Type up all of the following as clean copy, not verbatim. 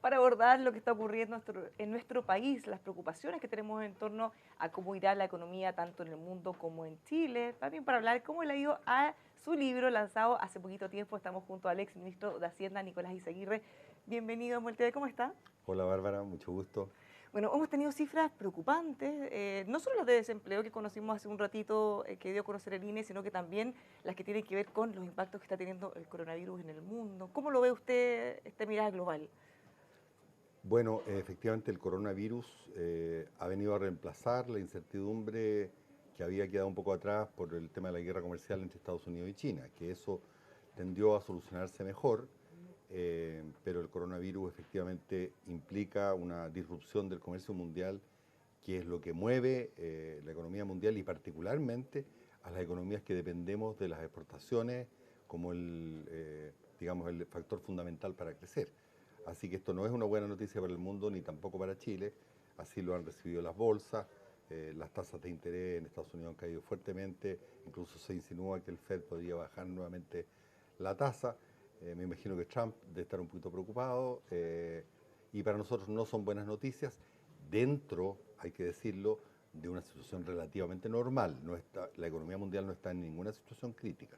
para abordar lo que está ocurriendo en nuestro país, las preocupaciones que tenemos en torno a cómo irá la economía tanto en el mundo como en Chile. También para hablar cómo le ha ido a su libro lanzado hace poquito tiempo. Estamos junto al ex ministro de Hacienda, Nicolás Izaguirre. Bienvenido, Molteve, ¿cómo está? Hola Bárbara, mucho gusto. Bueno, hemos tenido cifras preocupantes, no solo las de desempleo que conocimos hace un ratito, que dio a conocer el INE, sino que también las que tienen que ver con los impactos que está teniendo el coronavirus en el mundo. ¿Cómo lo ve usted, esta mirada global? Bueno, efectivamente el coronavirus ha venido a reemplazar la incertidumbre que había quedado un poco atrás por el tema de la guerra comercial entre Estados Unidos y China, que eso tendió a solucionarse mejor, pero el coronavirus efectivamente implica una disrupción del comercio mundial, que es lo que mueve la economía mundial y particularmente a las economías que dependemos de las exportaciones como digamos, el factor fundamental para crecer. Así que esto no es una buena noticia para el mundo ni tampoco para Chile. Así lo han recibido las bolsas. Las tasas de interés en Estados Unidos han caído fuertemente. Incluso se insinúa que el Fed podría bajar nuevamente la tasa. Me imagino que Trump debe estar un poquito preocupado. Y para nosotros no son buenas noticias. Dentro, hay que decirlo, de una situación relativamente normal. La economía mundial no está en ninguna situación crítica.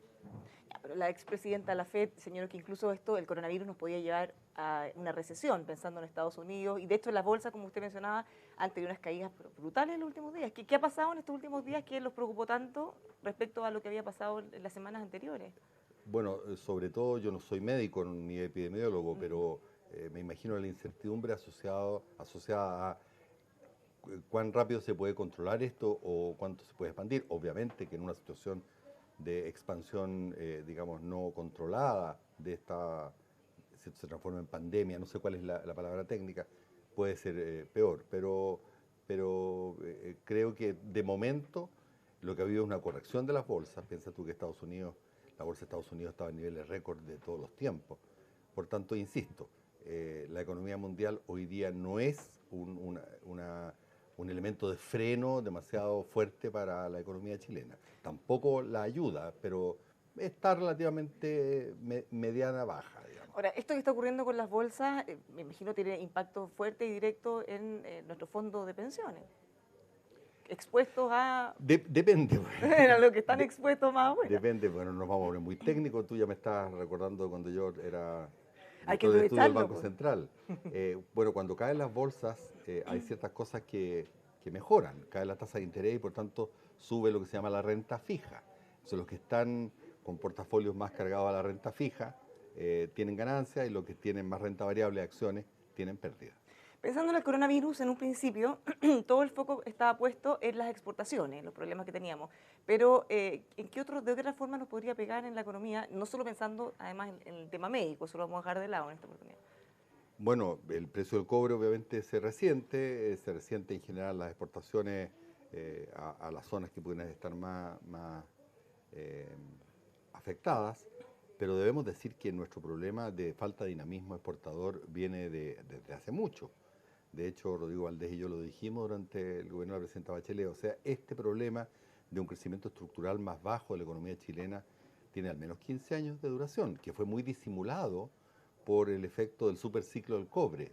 Ya, pero la expresidenta de la FED señaló que incluso esto, el coronavirus, nos podía llevar a una recesión, pensando en Estados Unidos. Y de hecho, las bolsas, como usted mencionaba, han tenido unas caídas brutales en los últimos días. ¿Qué ha pasado en estos últimos días que los preocupó tanto respecto a lo que había pasado en las semanas anteriores? Bueno, sobre todo yo no soy médico ni epidemiólogo, pero me imagino la incertidumbre asociada a cuán rápido se puede controlar esto o cuánto se puede expandir. Obviamente que en una situación de expansión, digamos, no controlada de esta, si esto se transforma en pandemia, no sé cuál es la palabra técnica, puede ser peor, pero creo que de momento lo que ha habido es una corrección de las bolsas. Piensa tú que la bolsa de Estados Unidos estaba en niveles récord de todos los tiempos. Por tanto, insisto, la economía mundial hoy día no es un elemento de freno demasiado fuerte para la economía chilena. Tampoco la ayuda, pero está relativamente mediana baja, digamos. Ahora, esto que está ocurriendo con las bolsas, me imagino tiene impacto fuerte y directo en nuestro fondo de pensiones, expuestos a, Depende, a lo que están expuestos más afuera. depende, bueno, nos vamos a poner muy técnicos. Tú ya me estás recordando cuando yo era Hay que director de estudio del aprovecharlo, Banco pues. Central. Bueno, cuando caen las bolsas, hay ciertas cosas que mejoran. Cae la tasa de interés y por tanto sube lo que se llama la renta fija. Entonces, los que están con portafolios más cargados a la renta fija tienen ganancias y los que tienen más renta variable, acciones, tienen pérdidas. Pensando en el coronavirus, en un principio, todo el foco estaba puesto en las exportaciones, los problemas que teníamos. Pero, ¿en qué de otra forma nos podría pegar en la economía? No solo pensando, además, en el tema médico, eso lo vamos a dejar de lado en esta oportunidad. Bueno, el precio del cobre obviamente se resiente en general las exportaciones a las zonas que pueden estar más eh, afectadas, pero debemos decir que nuestro problema de falta de dinamismo exportador viene desde hace mucho. De hecho, Rodrigo Valdés y yo lo dijimos durante el gobierno de la presidenta Bachelet. O sea, este problema de un crecimiento estructural más bajo de la economía chilena tiene al menos 15 años de duración, que fue muy disimulado por el efecto del superciclo del cobre.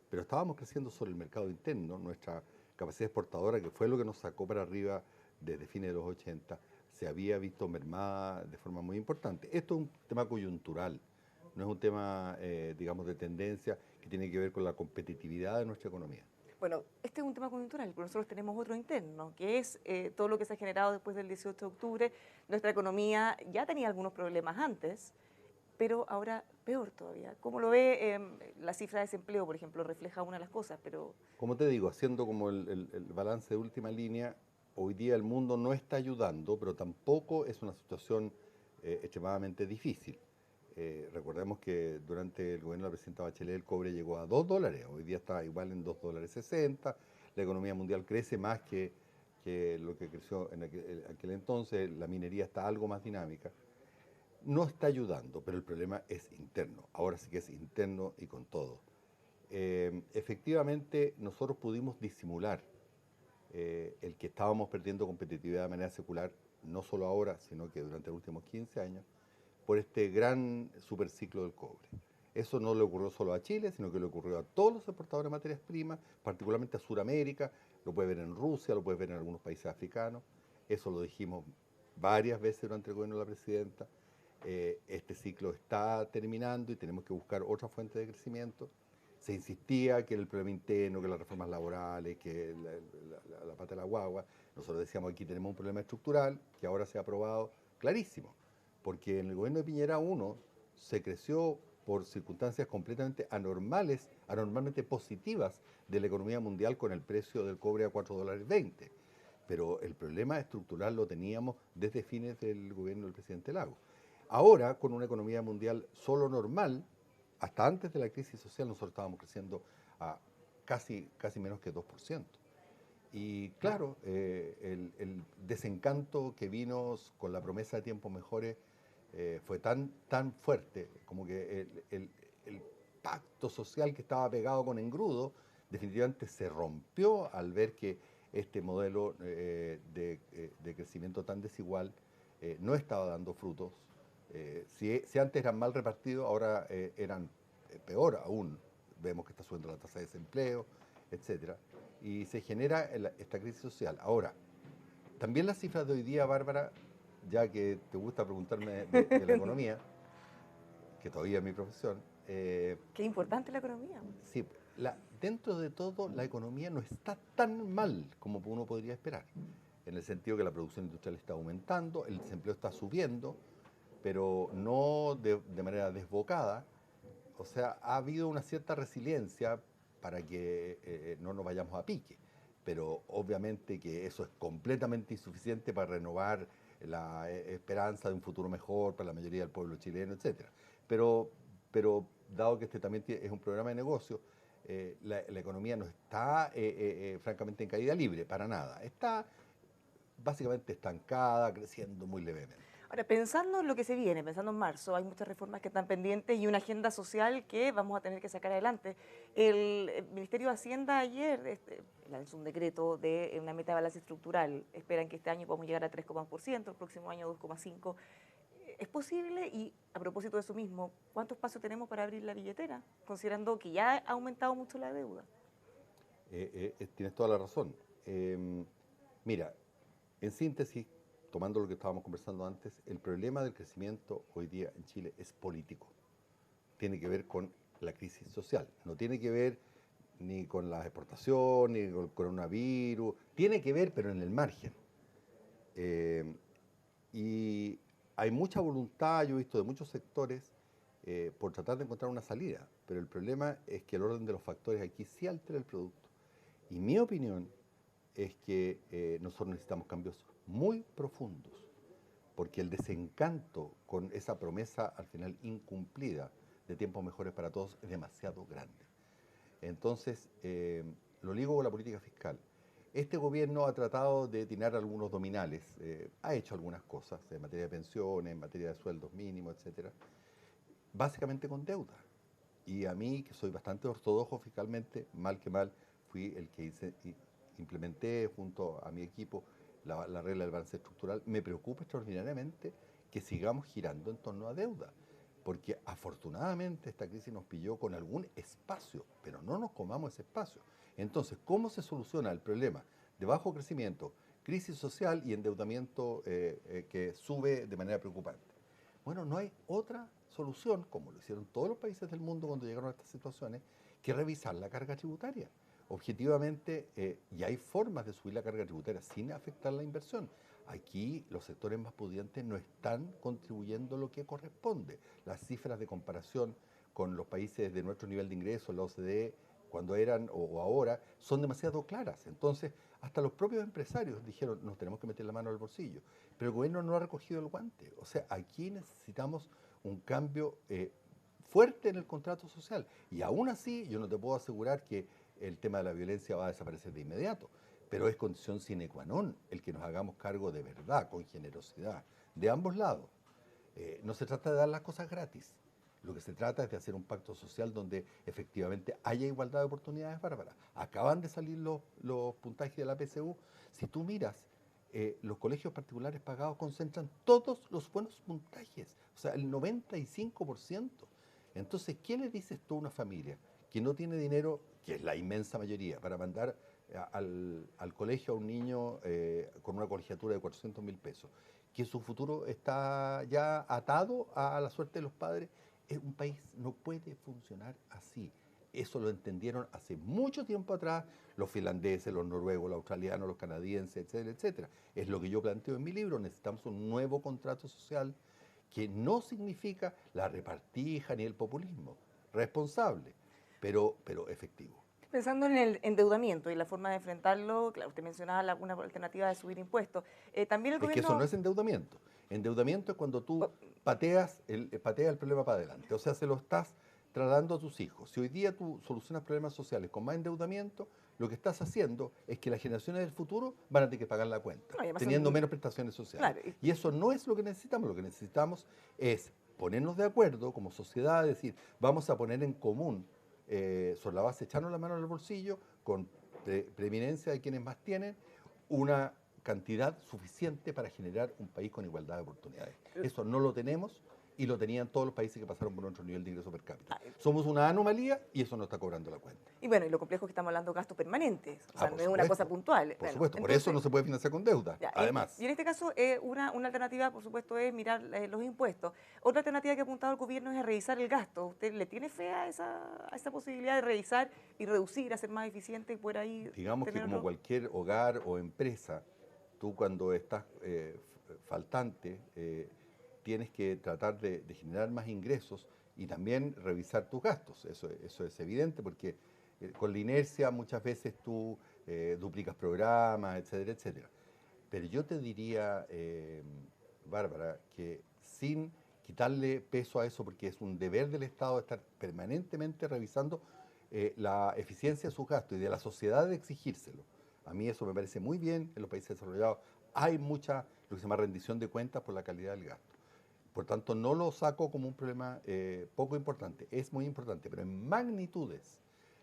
Pero estábamos creciendo sobre el mercado interno, nuestra capacidad exportadora, que fue lo que nos sacó para arriba desde fines de los 80, se había visto mermada de forma muy importante. Esto es un tema coyuntural, no es un tema, digamos, de tendencia que tiene que ver con la competitividad de nuestra economía. Bueno, este es un tema coyuntural, pero nosotros tenemos otro interno, que es todo lo que se ha generado después del 18 de octubre. Nuestra economía ya tenía algunos problemas antes, pero ahora peor todavía. ¿Cómo lo ve? La cifra de desempleo, por ejemplo, refleja una de las cosas, pero Como te digo, haciendo como el balance de última línea, hoy día el mundo no está ayudando, pero tampoco es una situación extremadamente difícil. Recordemos que durante el gobierno de la presidenta Bachelet el cobre llegó a $2, hoy día está igual en $2.60, la economía mundial crece más que lo que creció en aquel entonces, la minería está algo más dinámica. No está ayudando, pero el problema es interno, ahora sí que es interno y con todo. Efectivamente, nosotros pudimos disimular el que estábamos perdiendo competitividad de manera secular, no solo ahora, sino que durante los últimos 15 años, por este gran superciclo del cobre. Eso no le ocurrió solo a Chile, sino que le ocurrió a todos los exportadores de materias primas, particularmente a Sudamérica, lo puede ver en Rusia, lo puede ver en algunos países africanos. Eso lo dijimos varias veces durante el gobierno de la presidenta. Este ciclo está terminando y tenemos que buscar otra fuente de crecimiento. Se insistía que era el problema interno, que las reformas laborales, que la pata de la guagua. Nosotros decíamos aquí tenemos un problema estructural que ahora se ha aprobado clarísimo, porque en el gobierno de Piñera 1 se creció por circunstancias completamente anormales, anormalmente positivas de la economía mundial con el precio del cobre a $4.20. Pero el problema estructural lo teníamos desde fines del gobierno del presidente Lagos. Ahora, con una economía mundial solo normal, hasta antes de la crisis social nosotros estábamos creciendo a casi menos que 2%. Y claro, el desencanto que vino con la promesa de tiempos mejores fue tan fuerte, como que el pacto social que estaba pegado con engrudo, definitivamente se rompió al ver que este modelo de crecimiento tan desigual no estaba dando frutos. Si antes eran mal repartidos, ahora eran peor aún. Vemos que está subiendo la tasa de desempleo, etcétera, y se genera esta crisis social. Ahora, también las cifras de hoy día, Bárbara, ya que te gusta preguntarme de la economía, que todavía es mi profesión, Qué importante la economía. sí, dentro de todo la economía no está tan mal como uno podría esperar, en el sentido que la producción industrial está aumentando, el desempleo está subiendo, pero no de manera desbocada. O sea, ha habido una cierta resiliencia para que no nos vayamos a pique, pero obviamente que eso es completamente insuficiente para renovar la esperanza de un futuro mejor para la mayoría del pueblo chileno, etcétera. Pero, pero dado que este también es un programa de negocio, la economía no está francamente en caída libre, para nada. Está básicamente estancada, creciendo muy levemente. Ahora, pensando en lo que se viene, pensando en marzo, hay muchas reformas que están pendientes y una agenda social que vamos a tener que sacar adelante. El Ministerio de Hacienda ayer lanzó un decreto de una meta de balance estructural. Esperan que este año podamos llegar a 3,1%, el próximo año 2,5%. ¿Es posible? Y a propósito de eso mismo, ¿cuánto espacio tenemos para abrir la billetera? Considerando que ya ha aumentado mucho la deuda. Tienes toda la razón. Mira, en síntesis, tomando lo que estábamos conversando antes, el problema del crecimiento hoy día en Chile es político. Tiene que ver con la crisis social. No tiene que ver ni con las exportaciones, ni con el coronavirus. Tiene que ver, pero en el margen. Eh, y hay mucha voluntad, yo he visto de muchos sectores, por tratar de encontrar una salida. Pero el problema es que el orden de los factores aquí sí altera el producto. Y mi opinión es que nosotros necesitamos cambios muy profundos, porque el desencanto con esa promesa al final incumplida de tiempos mejores para todos es demasiado grande. Entonces, lo ligo con la política fiscal. Este gobierno ha tratado de tirar algunos dominales, ha hecho algunas cosas en materia de pensiones, en materia de sueldos mínimos, etcétera, básicamente con deuda. Y a mí, que soy bastante ortodoxo fiscalmente, mal que mal, fui el que implementé junto a mi equipo la regla del balance estructural. Me preocupa extraordinariamente que sigamos girando en torno a deuda, porque afortunadamente esta crisis nos pilló con algún espacio, pero no nos comamos ese espacio. Entonces, ¿cómo se soluciona el problema de bajo crecimiento, crisis social y endeudamiento que sube de manera preocupante? Bueno, no hay otra solución, como lo hicieron todos los países del mundo cuando llegaron a estas situaciones, que revisar la carga tributaria. Objetivamente, y hay formas de subir la carga tributaria sin afectar la inversión. Aquí los sectores más pudientes no están contribuyendo lo que corresponde. Las cifras de comparación con los países de nuestro nivel de ingreso, la OCDE, cuando eran o ahora, son demasiado claras. Entonces, hasta los propios empresarios dijeron, nos tenemos que meter la mano al bolsillo. Pero el gobierno no ha recogido el guante. O sea, aquí necesitamos un cambio fuerte en el contrato social. Y aún así, yo no te puedo asegurar que el tema de la violencia va a desaparecer de inmediato, pero es condición sine qua non el que nos hagamos cargo de verdad, con generosidad, de ambos lados. No se trata de dar las cosas gratis, lo que se trata es de hacer un pacto social donde efectivamente haya igualdad de oportunidades, Bárbara. Acaban de salir los puntajes de la PSU. Si tú miras, los colegios particulares pagados concentran todos los buenos puntajes, o sea, el 95%. Entonces, ¿qué le dices tú a una familia que no tiene dinero, que es la inmensa mayoría, para mandar al colegio a un niño con una colegiatura de 400.000 pesos? Que su futuro está ya atado a la suerte de los padres. Un país no puede funcionar así. Eso lo entendieron hace mucho tiempo atrás los finlandeses, los noruegos, los australianos, los canadienses, etcétera, etcétera. Es lo que yo planteo en mi libro. Necesitamos un nuevo contrato social que no significa la repartija ni el populismo. Responsable, pero efectivo. Pensando en el endeudamiento y la forma de enfrentarlo, claro, usted mencionaba alguna alternativa de subir impuestos. También el Es que eso no gobierno... es endeudamiento. Endeudamiento es cuando tú pateas el problema para adelante. O sea, se lo estás trasladando a tus hijos. Si hoy día tú solucionas problemas sociales con más endeudamiento, lo que estás haciendo es que las generaciones del futuro van a tener que pagar la cuenta, No, y además teniendo menos prestaciones sociales. claro, Y eso no es lo que necesitamos. Lo que necesitamos es ponernos de acuerdo como sociedad, es decir, vamos a poner en común, sobre la base, echarnos la mano en el bolsillo, con preeminencia de quienes más tienen, una cantidad suficiente para generar un país con igualdad de oportunidades. Eso no lo tenemos y lo tenían todos los países que pasaron por nuestro nivel de ingreso per cápita. Somos una anomalía y eso no está cobrando la cuenta. y bueno, y lo complejo es que estamos hablando de gastos permanentes, o sea, Por no es una cosa supuesto, puntual. Por Bueno, supuesto, por entonces, eso no se puede financiar con deuda, ya, además. y en este caso, una alternativa, por supuesto, es mirar los impuestos. Otra alternativa que ha apuntado el gobierno es a revisar el gasto. ¿Usted le tiene fe a esa posibilidad de revisar y reducir, hacer más eficiente y poder ahí Digamos que tener como otro? cualquier hogar o empresa, tú cuando estás faltante, tienes que tratar de generar más ingresos y también revisar tus gastos. Eso es evidente porque con la inercia muchas veces tú duplicas programas, etcétera, etcétera. Pero yo te diría, Bárbara, que sin quitarle peso a eso, porque es un deber del Estado estar permanentemente revisando la eficiencia de sus gastos y de la sociedad de exigírselo. A mí eso me parece muy bien. En los países desarrollados hay mucha, lo que se llama rendición de cuentas por la calidad del gasto. Por tanto, no lo saco como un problema poco importante. Es muy importante, pero en magnitudes,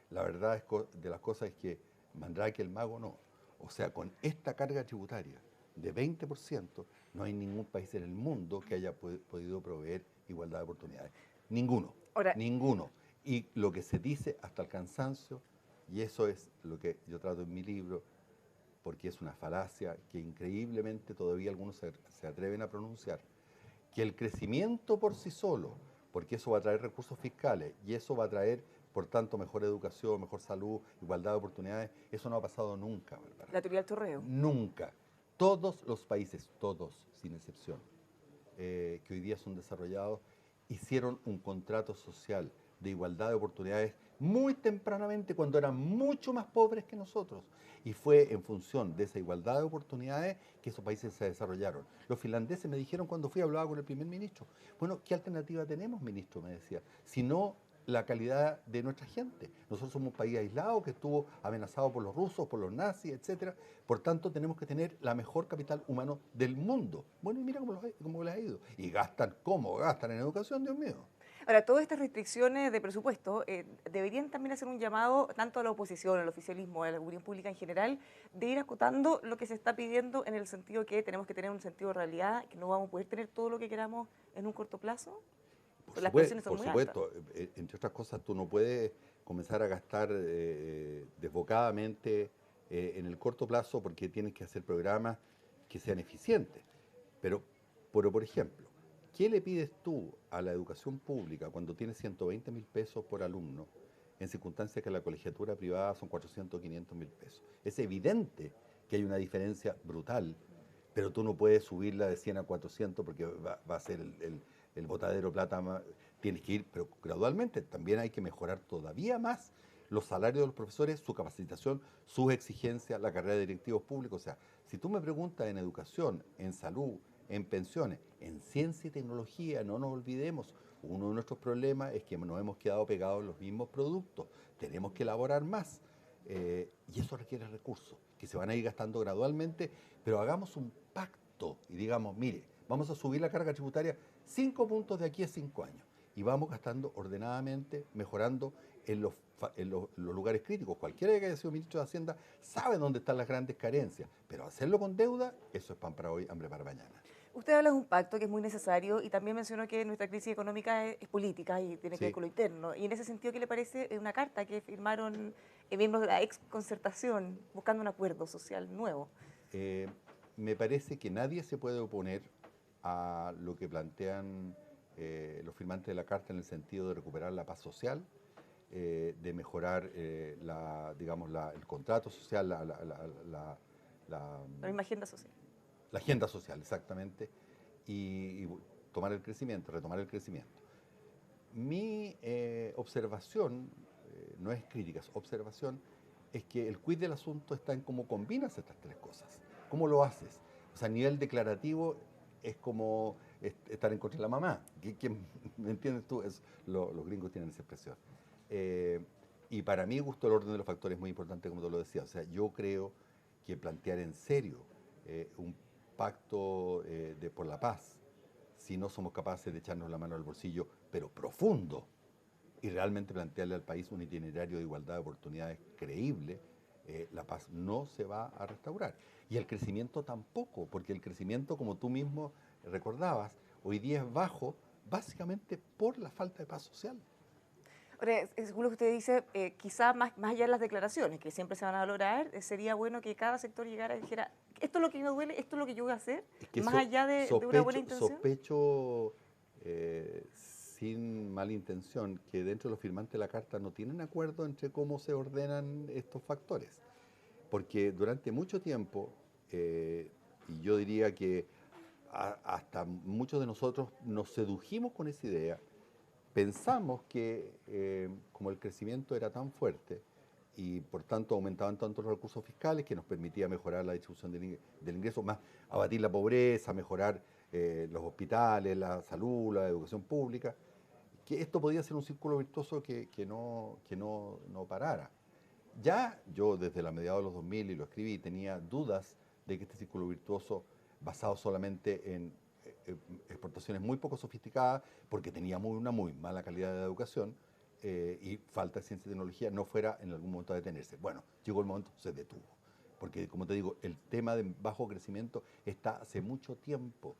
la verdad de las cosas es que Mandrake el mago no. O sea, con esta carga tributaria de 20%, no hay ningún país en el mundo que haya podido proveer igualdad de oportunidades. Ninguno, Ahora, ninguno. Y lo que se dice hasta el cansancio, y eso es lo que yo trato en mi libro, porque es una falacia que increíblemente todavía algunos se atreven a pronunciar, que el crecimiento por sí solo, porque eso va a traer recursos fiscales y eso va a traer, por tanto, mejor educación, mejor salud, igualdad de oportunidades, eso no ha pasado nunca, Bárbara. la teoría del chorreo. Nunca. Todos los países, todos, sin excepción, que hoy día son desarrollados, hicieron un contrato social de igualdad de oportunidades muy tempranamente, cuando eran mucho más pobres que nosotros. Y fue en función de esa igualdad de oportunidades que esos países se desarrollaron. Los finlandeses me dijeron cuando fui a hablar con el primer ministro, bueno, ¿qué alternativa tenemos, ministro? Me decía, si no la calidad de nuestra gente. Nosotros somos un país aislado que estuvo amenazado por los rusos, por los nazis, etcétera. Por tanto, tenemos que tener la mejor capital humano del mundo. Bueno, y mira cómo les ha ido. Y gastan, ¿cómo? Gastan en educación, Dios mío. Ahora, todas estas restricciones de presupuesto deberían también hacer un llamado tanto a la oposición, al oficialismo, a la opinión pública en general, de ir acotando lo que se está pidiendo en el sentido que tenemos que tener un sentido de realidad, que no vamos a poder tener todo lo que queramos en un corto plazo. Las presiones son muy altas. Por supuesto, entre otras cosas, tú no puedes comenzar a gastar desbocadamente en el corto plazo porque tienes que hacer programas que sean eficientes. Pero por ejemplo, ¿qué le pides tú a la educación pública cuando tienes 120.000 pesos por alumno en circunstancias que la colegiatura privada son 400 o 500.000 pesos? Es evidente que hay una diferencia brutal, pero tú no puedes subirla de 100 a 400 porque va a ser el botadero de plata. Tienes que ir, pero gradualmente. También hay que mejorar todavía más los salarios de los profesores, su capacitación, sus exigencias, la carrera de directivos públicos. O sea, si tú me preguntas en educación, en salud, en pensiones, en ciencia y tecnología, no nos olvidemos, uno de nuestros problemas es que nos hemos quedado pegados en los mismos productos. Tenemos que elaborar más. Y eso requiere recursos, que se van a ir gastando gradualmente, pero hagamos un pacto y digamos, mire, vamos a subir la carga tributaria 5 puntos de aquí a 5 años. Y vamos gastando ordenadamente, mejorando en los lugares críticos. Cualquiera que haya sido ministro de Hacienda sabe dónde están las grandes carencias, pero hacerlo con deuda, eso es pan para hoy, hambre para mañana. Usted habla de un pacto que es muy necesario y también mencionó que nuestra crisis económica es política y tiene que ver Sí, con lo interno. Y en ese sentido, ¿qué le parece una carta que firmaron miembros de la ex concertación buscando un acuerdo social nuevo? eh, me parece que nadie se puede oponer a lo que plantean los firmantes de la Carta en el sentido de recuperar la paz social, de mejorar digamos, el contrato social, la, La misma agenda social. la agenda social, exactamente, y tomar el crecimiento, retomar el crecimiento. Mi observación, no es crítica, es observación, es que el quid del asunto está en cómo combinas estas tres cosas. ¿Cómo lo haces? O sea, a nivel declarativo es como estar en contra de la mamá. ¿Me entiendes tú? Los gringos tienen esa expresión. Eh, y para mí, gusto, el orden de los factores es muy importante, como tú lo decías. O sea, yo creo que plantear en serio un pacto por la paz, si no somos capaces de echarnos la mano al bolsillo, pero profundo, y realmente plantearle al país un itinerario de igualdad de oportunidades creíble, la paz no se va a restaurar. Y el crecimiento tampoco, porque el crecimiento, como tú mismo recordabas, hoy día es bajo básicamente por la falta de paz social. Ahora, según lo que usted dice, quizá más allá de las declaraciones, que siempre se van a valorar, sería bueno que cada sector llegara y dijera, esto es lo que me duele, esto es lo que yo voy a hacer, Es que más allá de una buena intención. sospecho sin mala intención que dentro de los firmantes de la carta no tienen acuerdo entre cómo se ordenan estos factores. Porque durante mucho tiempo, y yo diría que hasta muchos de nosotros nos sedujimos con esa idea, pensamos que como el crecimiento era tan fuerte y por tanto aumentaban tanto los recursos fiscales que nos permitía mejorar la distribución del ingreso, más abatir la pobreza, mejorar los hospitales, la salud, la educación pública, que esto podía ser un círculo virtuoso que no parara. Ya yo desde la mediados de los 2000, y lo escribí, tenía dudas de que este círculo virtuoso, basado solamente en exportaciones muy poco sofisticadas, porque teníamos una muy mala calidad de educación y falta de ciencia y tecnología, no fuera en algún momento a detenerse. Bueno, llegó el momento, se detuvo. Porque, como te digo, el tema de bajo crecimiento está hace mucho tiempo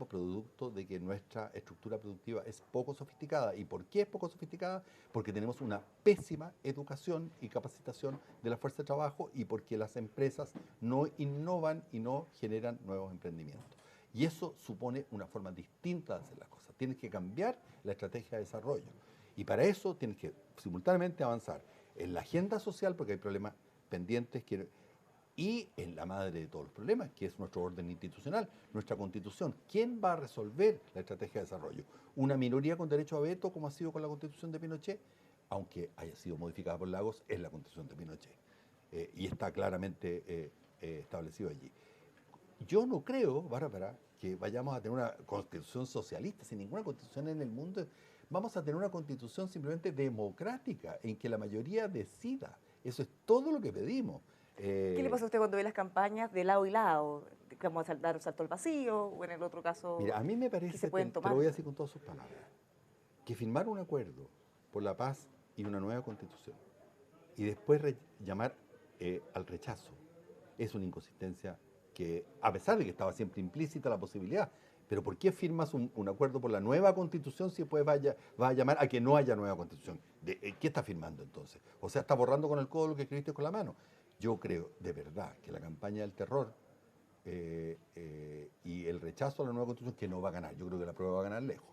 producto de que nuestra estructura productiva es poco sofisticada. ¿Y por qué es poco sofisticada? Porque tenemos una pésima educación y capacitación de la fuerza de trabajo y porque las empresas no innovan y no generan nuevos emprendimientos. Y eso supone una forma distinta de hacer las cosas. Tienes que cambiar la estrategia de desarrollo. Y para eso tienes que simultáneamente avanzar en la agenda social, porque hay problemas pendientes y en la madre de todos los problemas, que es nuestro orden institucional, nuestra constitución. ¿Quién va a resolver la estrategia de desarrollo? ¿Una minoría con derecho a veto, como ha sido con la constitución de Pinochet? Aunque haya sido modificada por Lagos, es la constitución de Pinochet. Y está claramente establecido allí. Yo no creo, Bárbara, que vayamos a tener una constitución socialista, sin ninguna constitución en el mundo. Vamos a tener una constitución simplemente democrática, en que la mayoría decida. Eso es todo lo que pedimos. ¿Qué le Eh, pasa a usted cuando ve las campañas de lado y lado? Como dar un salto al vacío, o en el otro caso, Mira, a mí me que se parece, pueden te lo tomar. voy a decir con todas sus palabras, que firmar un acuerdo por la paz y una nueva constitución y después llamar al rechazo es una inconsistencia que, a pesar de que estaba siempre implícita la posibilidad, pero ¿por qué firmas un acuerdo por la nueva constitución si después va a llamar a que no haya nueva constitución? ¿Qué está firmando entonces? O sea, está borrando con el codo lo que escribiste con la mano. Yo creo de verdad que la campaña del terror y el rechazo a la nueva constitución, que no va a ganar, yo creo que la prueba va a ganar lejos,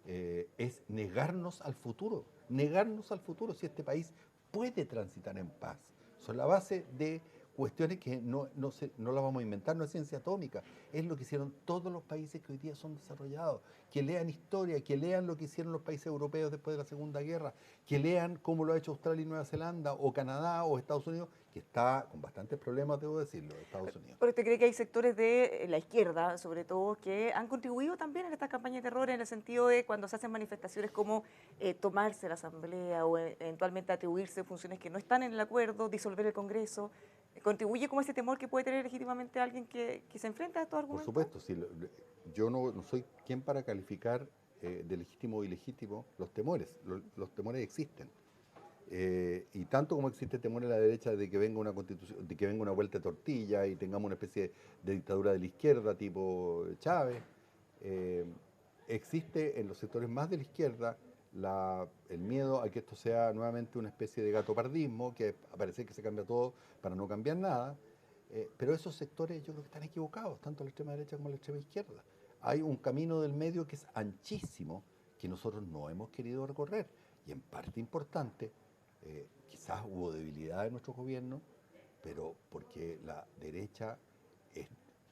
es negarnos al futuro si este país puede transitar en paz. Son la base de cuestiones que no las vamos a inventar, no es ciencia atómica, es lo que hicieron todos los países que hoy día son desarrollados, que lean historia, que lean lo que hicieron los países europeos después de la Segunda Guerra, que lean cómo lo ha hecho Australia y Nueva Zelanda, o Canadá, o Estados Unidos, que está con bastantes problemas, debo decirlo, Estados Unidos. ¿Pero usted cree que hay sectores de la izquierda, sobre todo, que han contribuido también en esta campaña de terror en el sentido de cuando se hacen manifestaciones como tomarse la asamblea o eventualmente atribuirse funciones que no están en el acuerdo, disolver el Congreso? ¿Contribuye como ese temor que puede tener legítimamente alguien que se enfrenta a estos Por argumentos? supuesto, si yo no soy quien para calificar de legítimo o ilegítimo los temores. Los temores existen. Y tanto como existe temor en la derecha de que venga una constitución, de que venga una vuelta de tortilla y tengamos una especie de dictadura de la izquierda tipo Chávez, eh, existe en los sectores más de la izquierda el miedo a que esto sea nuevamente una especie de gatopardismo, que parece que se cambia todo para no cambiar nada, pero esos sectores yo creo que están equivocados, tanto la extrema derecha como la extrema izquierda. Hay un camino del medio que es anchísimo, que nosotros no hemos querido recorrer, y en parte importante, quizás hubo debilidad en nuestro gobierno, pero porque la derecha es,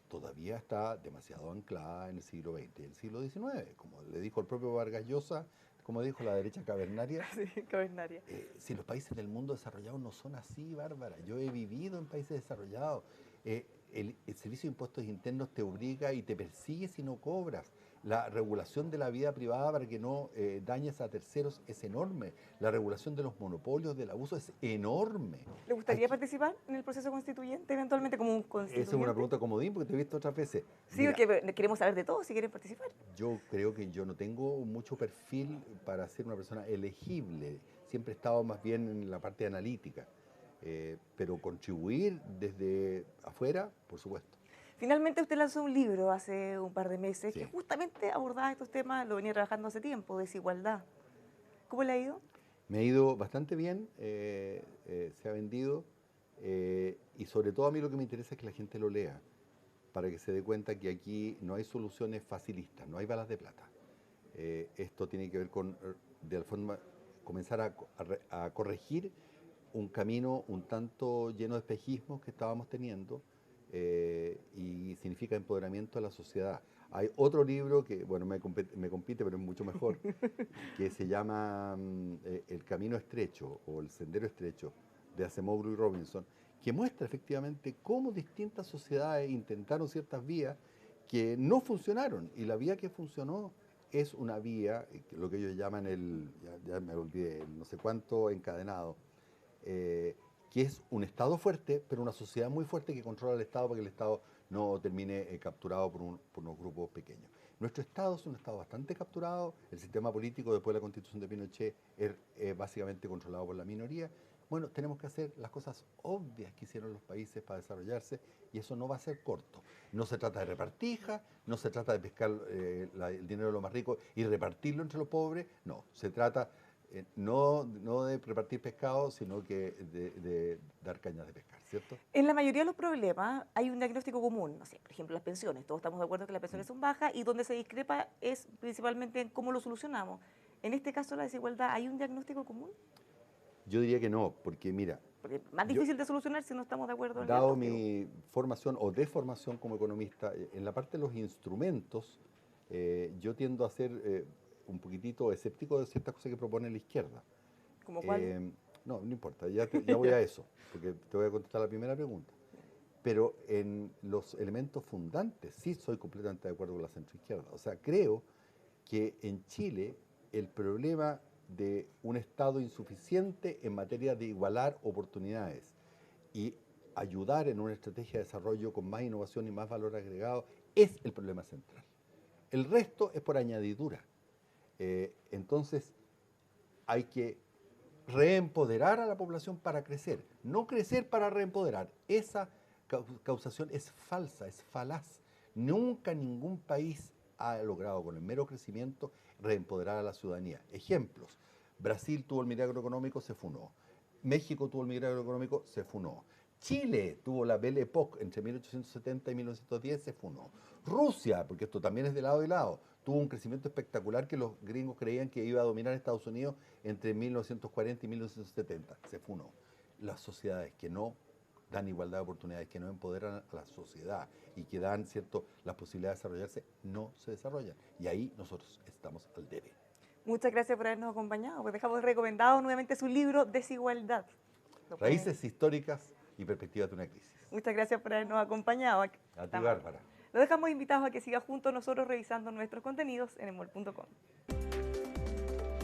todavía está demasiado anclada en el siglo XX y el siglo XIX, como le dijo el propio Vargas Llosa, como dijo la derecha cavernaria. Sí, cavernaria. Si los países del mundo desarrollado no son así, Bárbara, yo he vivido en países desarrollados, el Servicio de Impuestos Internos te obliga y te persigue si no cobras. La regulación de la vida privada para que no dañes a terceros es enorme. La regulación de los monopolios, del abuso es enorme. ¿Le gustaría participar en el proceso constituyente eventualmente como un constituyente? Esa es una pregunta comodín porque te he visto otras veces. Sí, Mira, porque queremos saber de todo si quieren participar. yo creo que yo no tengo mucho perfil para ser una persona elegible. Siempre he estado más bien en la parte analítica. Pero contribuir desde afuera, por supuesto. Finalmente usted lanzó un libro hace un par de meses Sí. que justamente abordaba estos temas, lo venía trabajando hace tiempo, desigualdad. ¿Cómo le ha ido? Me ha ido bastante bien, se ha vendido y sobre todo a mí lo que me interesa es que la gente lo lea para que se dé cuenta que aquí no hay soluciones facilistas, no hay balas de plata. Esto tiene que ver con, de alguna forma, comenzar a corregir un camino un tanto lleno de espejismos que estábamos teniendo y significa empoderamiento de la sociedad. Hay otro libro que, bueno, me compite, pero es mucho mejor, que se llama El Camino Estrecho o El Sendero Estrecho, de Acemoglu y Robinson, que muestra efectivamente cómo distintas sociedades intentaron ciertas vías que no funcionaron, y la vía que funcionó es una vía, lo que ellos llaman ya me olvidé, el no sé cuánto encadenado, que es un Estado fuerte, pero una sociedad muy fuerte que controla el Estado para que el Estado no termine capturado por unos grupos pequeños. Nuestro Estado es un Estado bastante capturado, el sistema político después de la Constitución de Pinochet es básicamente controlado por la minoría. Bueno, tenemos que hacer las cosas obvias que hicieron los países para desarrollarse y eso no va a ser corto. No se trata de repartija, no se trata de pescar el dinero de los más ricos y repartirlo entre los pobres, no, se trata no de repartir pescado, sino que de dar cañas de pescar, ¿cierto? En la mayoría de los problemas hay un diagnóstico común, no sé, por ejemplo, las pensiones. Todos estamos de acuerdo que las pensiones son bajas y donde se discrepa es principalmente en cómo lo solucionamos. En este caso, la desigualdad, ¿hay un diagnóstico común? Yo diría que no, porque mira, Porque es más difícil de solucionar si no estamos de acuerdo en el dado diagnóstico. mi formación o deformación como economista, en la parte de los instrumentos, yo tiendo a ser un poquitito escéptico de ciertas cosas que propone la izquierda. ¿Como cuál? No importa, ya voy a eso, porque te voy a contestar la primera pregunta. Pero en los elementos fundantes sí soy completamente de acuerdo con la centroizquierda. O sea, creo que en Chile el problema de un Estado insuficiente en materia de igualar oportunidades y ayudar en una estrategia de desarrollo con más innovación y más valor agregado es el problema central. El resto es por añadidura. Entonces, hay que reempoderar a la población para crecer, no crecer para reempoderar. Esa causación es falsa, es falaz. Nunca ningún país ha logrado con el mero crecimiento reempoderar a la ciudadanía. Ejemplos: Brasil tuvo el milagro económico, se funó. México tuvo el milagro económico, se funó. Chile tuvo la Belle Époque entre 1870 y 1910, se funó. Rusia, porque esto también es de lado y lado, tuvo un crecimiento espectacular que los gringos creían que iba a dominar Estados Unidos entre 1940 y 1970, se funó. Las sociedades que no dan igualdad de oportunidades, que no empoderan a la sociedad y que dan, ¿cierto?, las posibilidades de desarrollarse, no se desarrollan. Y ahí nosotros estamos al debe. Muchas gracias por habernos acompañado. Pues dejamos recomendado nuevamente su libro Desigualdad. Raíces históricas y perspectivas de una crisis. Muchas gracias por habernos acompañado. A ti, Bárbara. Los dejamos invitados a que siga junto a nosotros revisando nuestros contenidos en emol.com.